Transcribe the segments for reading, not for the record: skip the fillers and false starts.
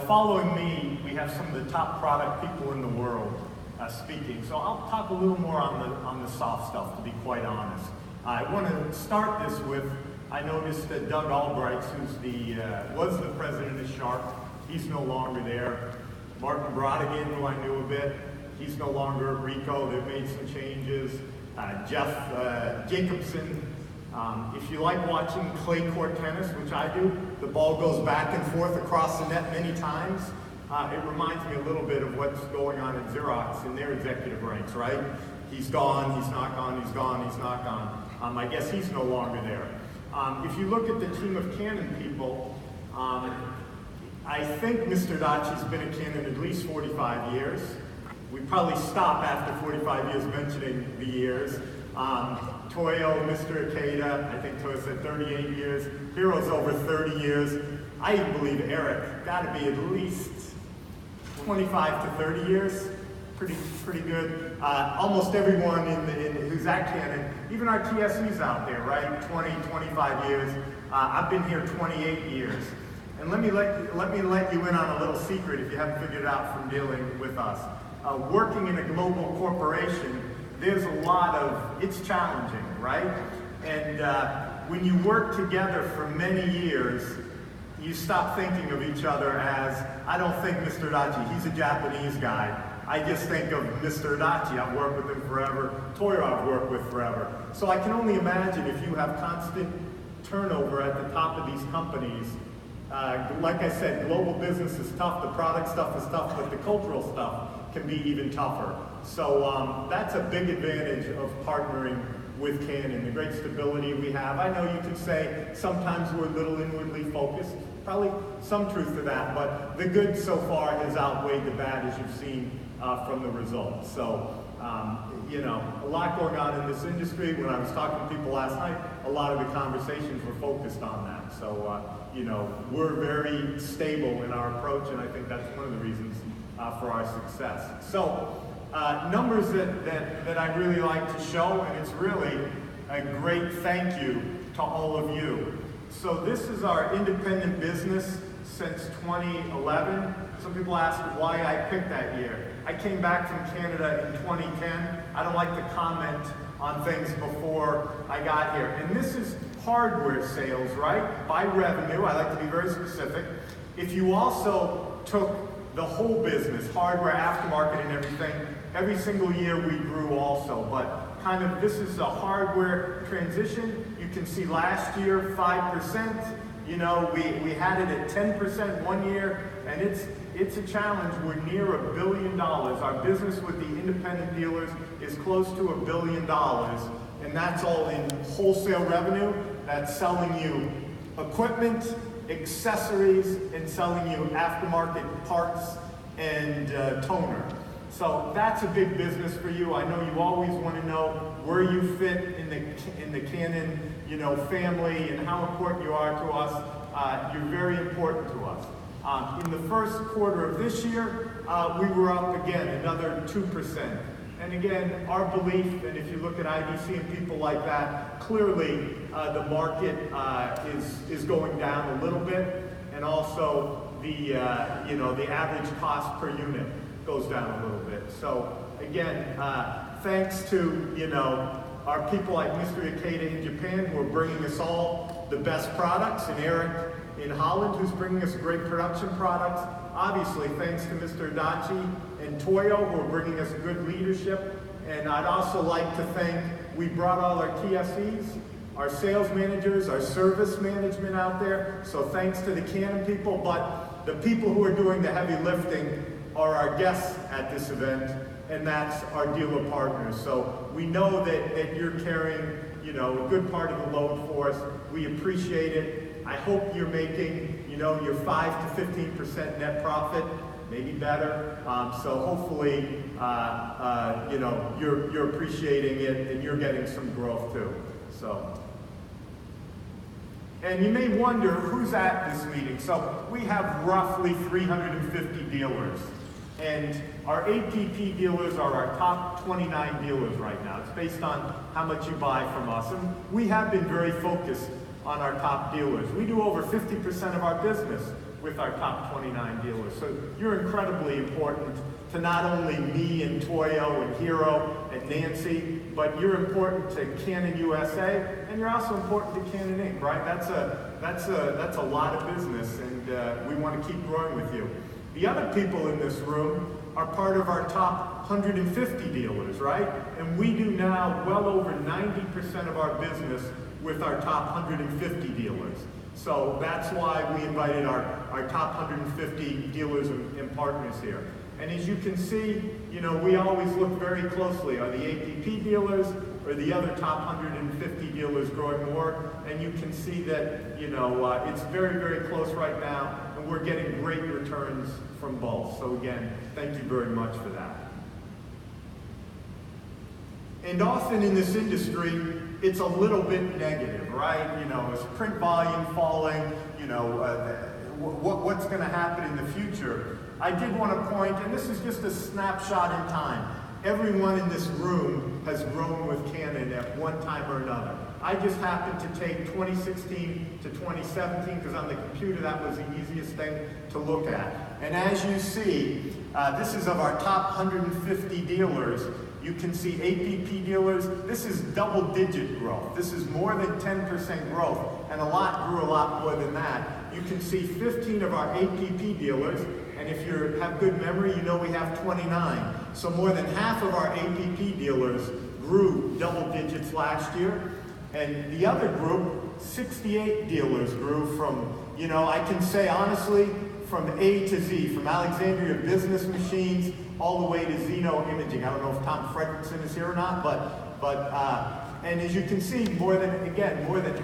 Following me, we have some of the top product people in the world speaking. So I'll talk a little more on the soft stuff, to be quite honest. I want to start this with, I noticed that Doug Albright, who's was the president of Sharp, he's no longer there. Martin Brodigan, who I knew a bit, he's no longer at Ricoh. They've made some changes. Jeff Jacobson. If you like watching clay court tennis, which I do, the ball goes back and forth across the net many times. It reminds me a little bit of what's going on at Xerox in their executive ranks, right? He's gone, he's not gone, he's gone, he's not gone. I guess he's no longer there. If you look at the team of Canon people, I think Mr. Daci's been at Canon at least 45 years. We probably stop after 45 years mentioning the years. Toyo, Mr. Ikeda, I think Toyo said 38 years. Hiro's over 30 years. I even believe Eric got to be at least 25 to 30 years. Pretty good. Almost everyone who's at Canon, even our TSEs out there, right? 20, 25 years. I've been here 28 years. And let me let you in on a little secret if you haven't figured it out from dealing with us. Working in a global corporation, there's a lot of, it's challenging, right? And when you work together for many years, you stop thinking of each other as, I don't think Mr. Daci, he's a Japanese guy. I just think of Mr. Daci, I've worked with him forever. Toyo, I've worked with forever. So I can only imagine if you have constant turnover at the top of these companies. Like I said, global business is tough, the product stuff is tough, but the cultural stuff can be even tougher. So that's a big advantage of partnering with Canon, the great stability we have. I know you could say sometimes we're a little inwardly focused, probably some truth to that, but the good so far has outweighed the bad, as you've seen from the results. So, a lot going on in this industry. When I was talking to people last night, a lot of the conversations were focused on that. So, we're very stable in our approach, and I think that's one of the reasons for our success. So, numbers that I really like to show, and it's really a great thank you to all of you. So this is our independent business since 2011. Some people ask why I picked that year. I came back from Canada in 2010. I don't like to comment on things before I got here. And this is hardware sales, right? By revenue, I like to be very specific. If you also took the whole business, hardware, aftermarket, and everything, every single year we grew also. But kind of, this is a hardware transition. You can see last year, 5%. We had it at 10% one year, and it's a challenge. We're near $1 billion. Our business with the independent dealers is close to $1 billion, and that's all in wholesale revenue. That's selling you equipment, accessories, and selling you aftermarket parts and toner. So that's a big business for you. I know you always want to know where you fit in the Canon, family, and how important you are to us. You're very important to us. In the first quarter of this year, we were up again another 2%. And again, our belief, and if you look at IDC and people like that, clearly the market is going down a little bit, and also the average cost per unit goes down a little bit. So again, thanks to our people like Mr. Ikeda in Japan, who are bringing us all the best products, and Eric in Holland, who's bringing us great production products. Obviously, thanks to Mr. Daci and Toyo, who are bringing us good leadership. And I'd also like to thank, we brought all our TSEs, our sales managers, our service management out there. So thanks to the Canon people, but the people who are doing the heavy lifting are our guests at this event, and that's our dealer partners. So we know that you're carrying, a good part of the load for us. We appreciate it. I hope you're making, your 5 to 15% net profit, maybe better. So hopefully, you're appreciating it and you're getting some growth too. So. And you may wonder who's at this meeting. So we have roughly 350 dealers. And our APP dealers are our top 29 dealers right now. It's based on how much you buy from us. And we have been very focused on our top dealers. We do over 50% of our business with our top 29 dealers. So you're incredibly important to not only me and Toyo and Hero and Nancy, but you're important to Canon USA, and you're also important to Canon Inc., right? That's a lot of business, and we want to keep growing with you. The other people in this room are part of our top 150 dealers, right? And we do now well over 90% of our business with our top 150 dealers. So that's why we invited our top 150 dealers and partners here. And as you can see, you know, we always look very closely. Are the APP dealers or the other top 150 dealers growing more? And you can see that, you know, it's very, very close right now, and we're getting great returns from both. So again, thank you very much for that. And often in this industry, it's a little bit negative, right? You know, is print volume falling? You know, what's going to happen in the future? I did want to point, and this is just a snapshot in time. Everyone in this room has grown with Canon at one time or another. I just happened to take 2016 to 2017 because on the computer that was the easiest thing to look at. And as you see, this is of our top 150 dealers. You can see APP dealers, this is double-digit growth. This is more than 10% growth, and a lot grew a lot more than that. You can see 15 of our APP dealers, and if you have good memory, you know we have 29. So more than half of our APP dealers grew double digits last year. And the other group, 68 dealers grew from, you know, I can say honestly, from A to Z, from Alexandria Business Machines all the way to Xeno Imaging. I don't know if Tom Fredrickson is here or not, and as you can see, more than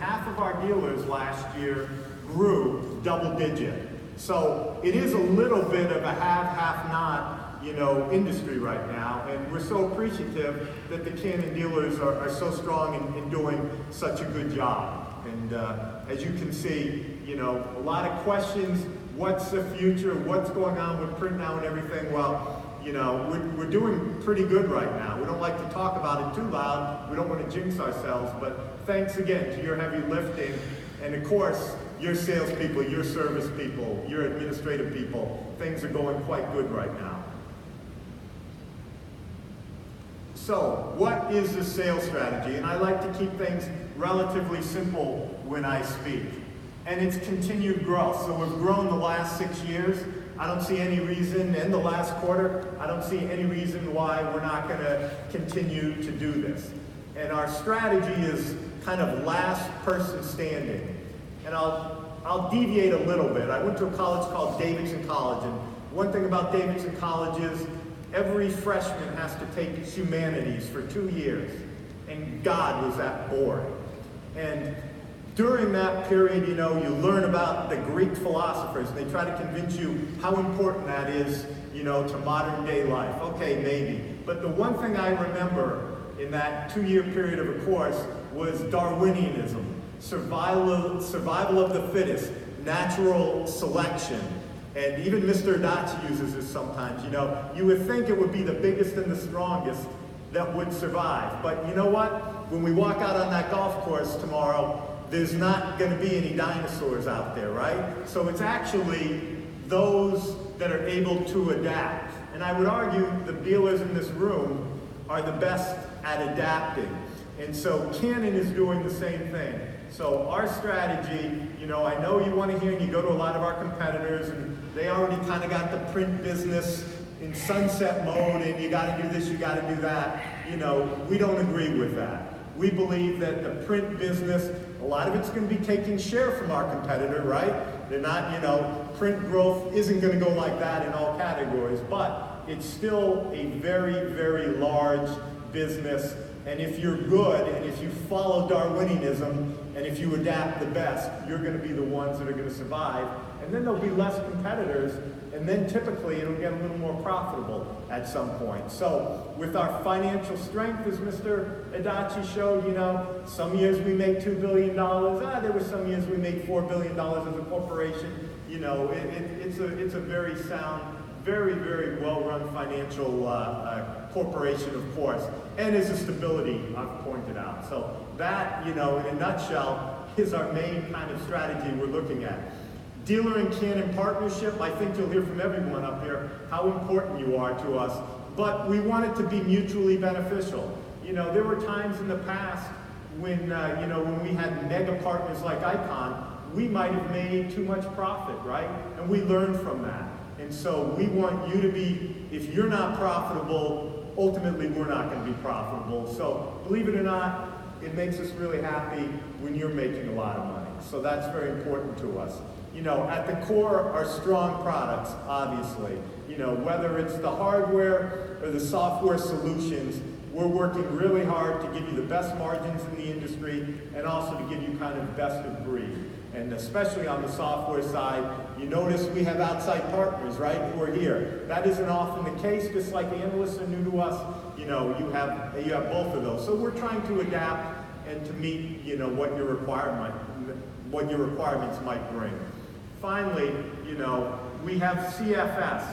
half of our dealers last year grew double digit. So it is a little bit of a have-not, you know, industry right now, and we're so appreciative that the Canon dealers are so strong in doing such a good job. And as you can see, you know, a lot of questions. What's the future? What's going on with print now and everything? Well, you know, we're doing pretty good right now. We don't like to talk about it too loud. We don't want to jinx ourselves, but thanks again to your heavy lifting, and of course, your salespeople, your service people, your administrative people. Things are going quite good right now. So, what is the sales strategy? And I like to keep things relatively simple when I speak. And it's continued growth. So we've grown the last 6 years. I don't see any reason, in the last quarter, I don't see any reason why we're not going to continue to do this. And our strategy is kind of last person standing. And I'll deviate a little bit. I went to a college called Davidson College, and one thing about Davidson College is every freshman has to take humanities for 2 years. And God, was that boring. And during that period, you know, you learn about the Greek philosophers, and they try to convince you how important that is, you know, to modern day life. Okay, maybe. But the one thing I remember in that 2-year period of a course was Darwinianism, survival of the fittest, natural selection. And even Mr. Adachi uses this sometimes. You know, you would think it would be the biggest and the strongest that would survive. But you know what? When we walk out on that golf course tomorrow, there's not going to be any dinosaurs out there, right? So it's actually those that are able to adapt. And I would argue the dealers in this room are the best at adapting. And so Canon is doing the same thing. So our strategy, you know, I know you want to hear, and you go to a lot of our competitors, and they already kind of got the print business in sunset mode, and you got to do this, you got to do that. You know, we don't agree with that. We believe that the print business, a lot of it's going to be taking share from our competitor, right? They're not, you know, print growth isn't going to go like that in all categories, but it's still a very, very large business. And if you're good, and if you follow Darwinianism, and if you adapt the best, you're going to be the ones that are going to survive. And then there'll be less competitors, and then typically it'll get a little more profitable at some point. So with our financial strength, as Mr. Adachi showed, you know, some years we make $2 billion. There were some years we made $4 billion as a corporation. You know, it's a very sound, very, very well-run financial corporation, of course, and is a stability, I've pointed out. So that, you know, in a nutshell, is our main kind of strategy we're looking at. Dealer and Canon partnership, I think you'll hear from everyone up here how important you are to us, but we want it to be mutually beneficial. You know, there were times in the past when, you know, when we had mega partners like Icon, we might have made too much profit, right? And we learned from that. And so we want you to be, if you're not profitable, ultimately we're not going to be profitable. So believe it or not, it makes us really happy when you're making a lot of money. So that's very important to us. You know, at the core are strong products, obviously. You know, whether it's the hardware or the software solutions, we're working really hard to give you the best margins in the industry and also to give you kind of best of breed. And especially on the software side, you notice we have outside partners, right, who are here. That isn't often the case, just like analysts are new to us. You know, you have both of those. So we're trying to adapt and to meet, you know, what your requirements might bring. Finally, you know, we have CFS.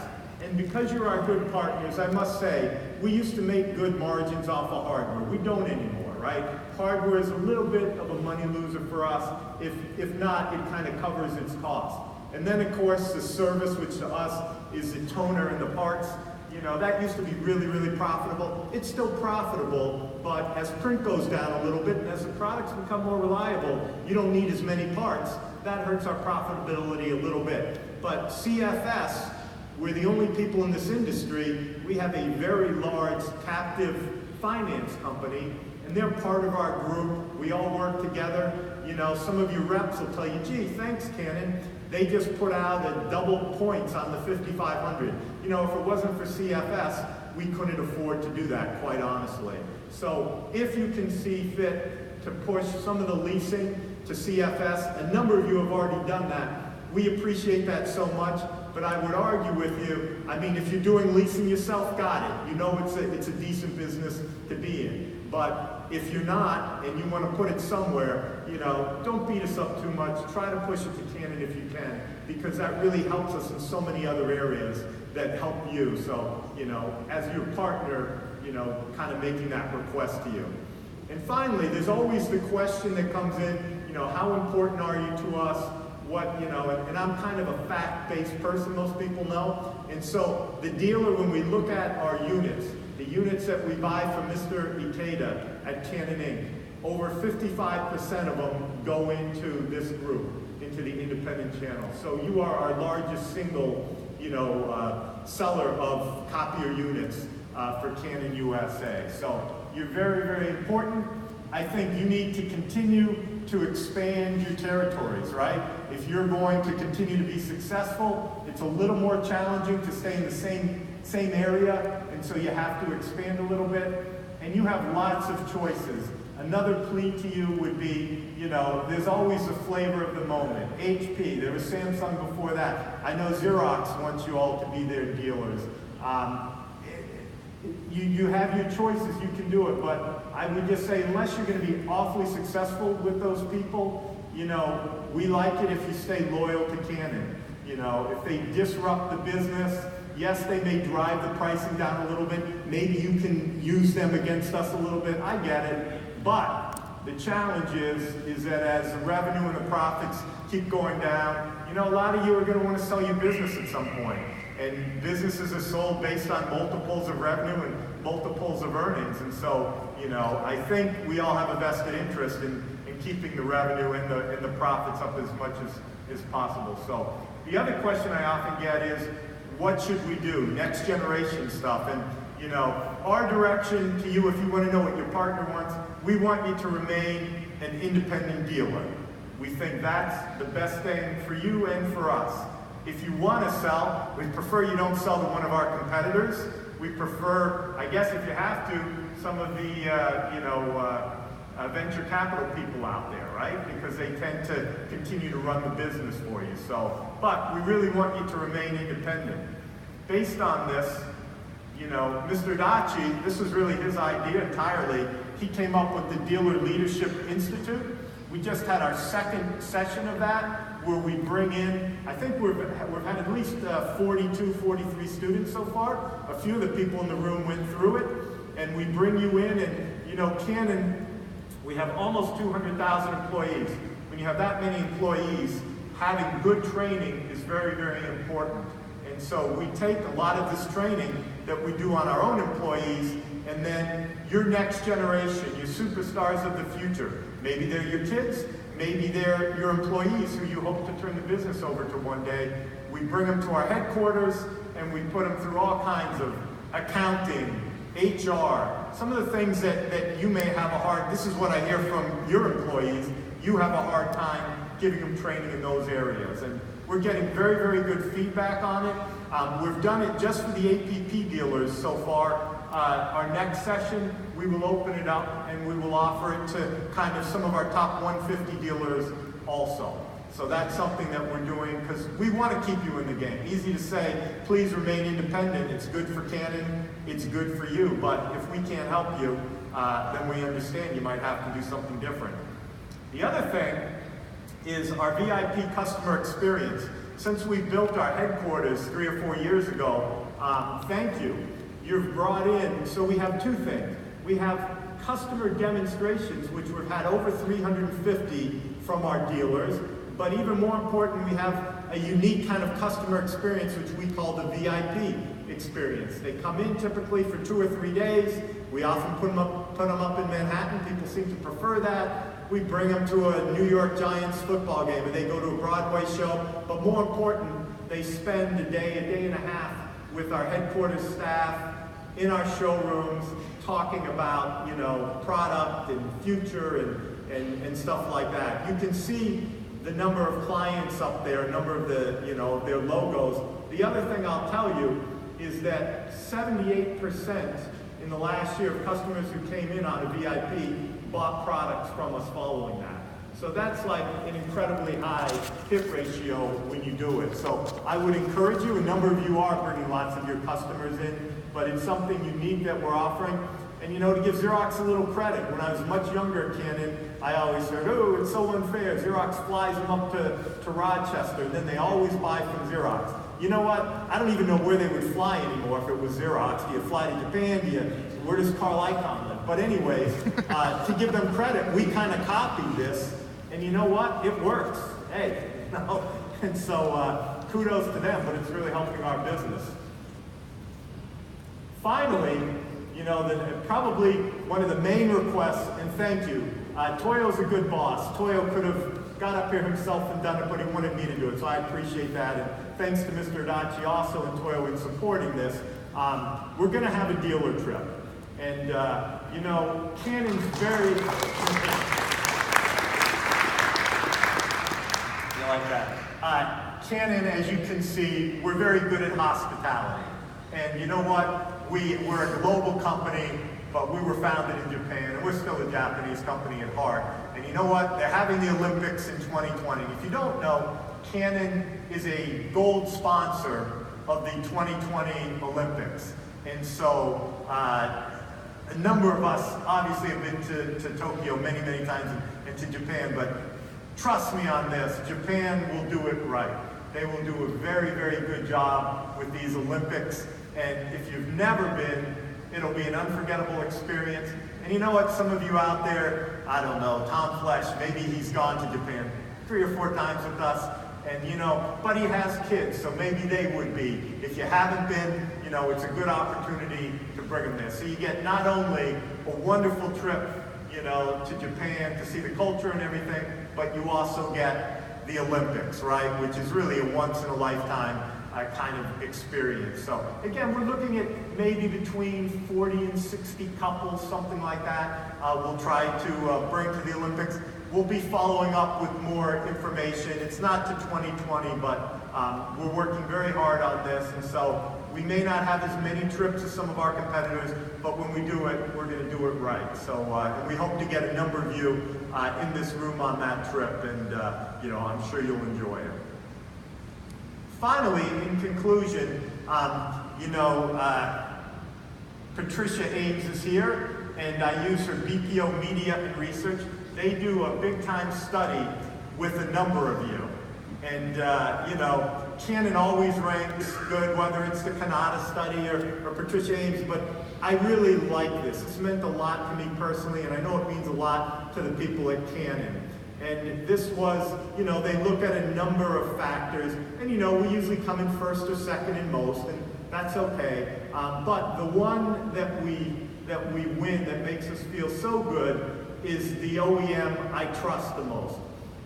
And because you're our good partners, I must say, we used to make good margins off of hardware. We don't anymore, right? Hardware is a little bit of a money loser for us. If not, it kind of covers its cost. And then, of course, the service, which to us is the toner and the parts. You know, that used to be really, really profitable. It's still profitable, but as print goes down a little bit and as the products become more reliable, you don't need as many parts. That hurts our profitability a little bit. But CFS, we're the only people in this industry. We have a very large captive finance company, and they're part of our group. We all work together. You know, some of you reps will tell you, gee, thanks, Canon. They just put out a double points on the 5500. You know, if it wasn't for CFS, we couldn't afford to do that, quite honestly. So if you can see fit to push some of the leasing to CFS, a number of you have already done that. We appreciate that so much. But I would argue with you, I mean, if you're doing leasing yourself, got it. You know it's a decent business to be in. But if you're not, and you want to put it somewhere, you know, don't beat us up too much. Try to push it to Canon if you can, because that really helps us in so many other areas that help you. So, you know, as your partner, you know, kind of making that request to you. And finally, there's always the question that comes in, you know, how important are you to us? What, you know, and I'm kind of a fact-based person, most people know. And so the dealer, when we look at our units, the units that we buy from Mr. Ikeda at Canon Inc., over 55% of them go into this group, into the independent channel. So you are our largest single, you know, seller of copier units for Canon USA. So you're very, very important. I think you need to continue to expand your territories, right? If you're going to continue to be successful, it's a little more challenging to stay in the same area, and so you have to expand a little bit, and you have lots of choices. Another plea to you would be, you know, there's always a flavor of the moment. HP, there was Samsung before that. I know Xerox wants you all to be their dealers. You have your choices, you can do it, but I would just say, unless you're going to be awfully successful with those people, you know, we like it if you stay loyal to Canon. You know, if they disrupt the business, yes, they may drive the pricing down a little bit. Maybe you can use them against us a little bit. I get it. But the challenge is that as the revenue and the profits keep going down, you know, a lot of you are going to want to sell your business at some point. And businesses are sold based on multiples of revenue and multiples of earnings. And so, you know, I think we all have a vested interest in keeping the revenue and the profits up as much as possible. So the other question I often get is, what should we do? Next generation stuff. And, you know, our direction to you, if you want to know what your partner wants, we want you to remain an independent dealer. We think that's the best thing for you and for us. If you want to sell, we prefer you don't sell to one of our competitors. We prefer, I guess if you have to, some of the, venture capital people out there, right? Because they tend to continue to run the business for you. So, but we really want you to remain independent. Based on this, you know, Mr. Daci, this was really his idea entirely. He came up with the Dealer Leadership Institute. We just had our second session of that, where we bring in, I think we've had at least 42, 43 students so far. A few of the people in the room went through it, and we bring you in, and, you know, Canon, we have almost 200,000 employees. When you have that many employees, having good training is very, very important. And so we take a lot of this training that we do on our own employees, and then your next generation, your superstars of the future, maybe they're your kids, maybe they're your employees who you hope to turn the business over to one day. We bring them to our headquarters and we put them through all kinds of accounting, HR, some of the things that you may have a hard, this is what I hear from your employees, you have a hard time giving them training in those areas. And we're getting very, very good feedback on it. We've done it just for the APP dealers so far. Our next session, we will open it up and we will offer it to kind of some of our top 150 dealers also. So that's something that we're doing because we want to keep you in the game. Easy to say, please remain independent. It's good for Canon, it's good for you. But if we can't help you, then we understand you might have to do something different. The other thing is our VIP customer experience. Since we built our headquarters 3 or 4 years ago, thank you. You've brought in, so we have two things. We have customer demonstrations, which we've had over 350 from our dealers, but even more important, we have a unique kind of customer experience, which we call the VIP experience. They come in typically for 2 or 3 days. We often put them up in Manhattan. People seem to prefer that. We bring them to a New York Giants football game, or they go to a Broadway show. But more important, they spend a day and a half with our headquarters staff in our showrooms, talking about, you know, product and future and stuff like that. You can see the number of clients up there, a number of the, you know, their logos. The other thing I'll tell you is that 78% in the last year of customers who came in on a VIP bought products from us following that. So that's like an incredibly high hit ratio when you do it. So I would encourage you, a number of you are bringing lots of your customers in, but it's something unique that we're offering. And you know, to give Xerox a little credit, when I was much younger at Canon, I always heard, oh, it's so unfair. Xerox flies them up to Rochester, and then they always buy from Xerox. You know what? I don't even know where they would fly anymore if it was Xerox. Do you fly to Japan? Where does Carl Icahn live? But anyways, to give them credit, we kind of copied this, and you know what? It works. Hey, you know? And so kudos to them, but it's really helping our business. Finally, you know, probably one of the main requests, and thank you, Toyo's a good boss. Toyo could have got up here himself and done it, but he wanted me to do it, so I appreciate that. And thanks to Mr. Adachi also and Toyo in supporting this. We're going to have a dealer trip. And, you know, Canon's very... You like that? Canon, as you can see, we're very good at hospitality. And you know what? We're a global company, but we were founded in Japan, and we're still a Japanese company at heart. And you know what? They're having the Olympics in 2020. If you don't know, Canon is a gold sponsor of the 2020 Olympics. And so a number of us obviously have been to Tokyo many, many times and to Japan, but trust me on this, Japan will do it right. They will do a very, very good job with these Olympics. And if you've never been, it'll be an unforgettable experience. And you know what, some of you out there, I don't know, Tom Flesh, maybe he's gone to Japan 3 or 4 times with us, and you know, but he has kids, so maybe they would be. If you haven't been, you know, it's a good opportunity to bring them there. So you get not only a wonderful trip, you know, to Japan to see the culture and everything, but you also get the Olympics, right, which is really a once-in-a-lifetime kind of experience. So again, we're looking at maybe between 40 and 60 couples, something like that. We'll try to bring to the Olympics. We'll be following up with more information. It's not to 2020, but we're working very hard on this, and so we may not have as many trips as some of our competitors, but when we do it, we're going to do it right. So and we hope to get a number of you in this room on that trip, and you know, I'm sure you'll enjoy it. Finally, in conclusion, you know, Patricia Ames is here, and I use her BPO Media and Research. They do a big-time study with a number of you. And, you know, Canon always ranks good, whether it's the Canada study or Patricia Ames, but I really like this. It's meant a lot to me personally, and I know it means a lot to the people at Canon. And this was, they look at a number of factors, and we usually come in first or second in most, and that's okay. But the one that we win that makes us feel so good is the OEM I trust the most.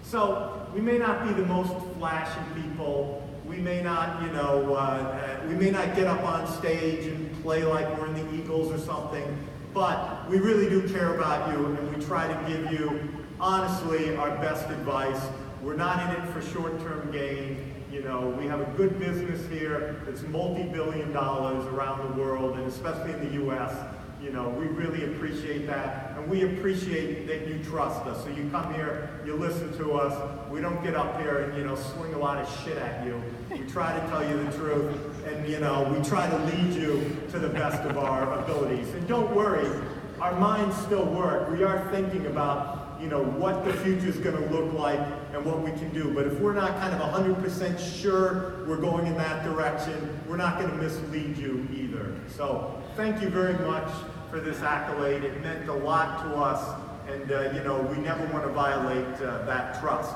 So we may not be the most flashy people. We may not, we may not get up on stage and play like we're in the Eagles or something, but we really do care about you, and we try to give you, honestly, our best advice. We're not in it for short-term gain. We have a good business here that's multi-billion dollars around the world, and especially in the U.S. We really appreciate that, and we appreciate that you trust us. So you come here, you listen to us. We don't get up here and, swing a lot of shit at you. We try to tell you the truth, and, we try to lead you to the best of our abilities. And don't worry, our minds still work. We are thinking about, what the future is going to look like and what we can do. But if we're not kind of 100% sure we're going in that direction, we're not going to mislead you either. So thank you very much for this accolade. It meant a lot to us, and we never want to violate that trust.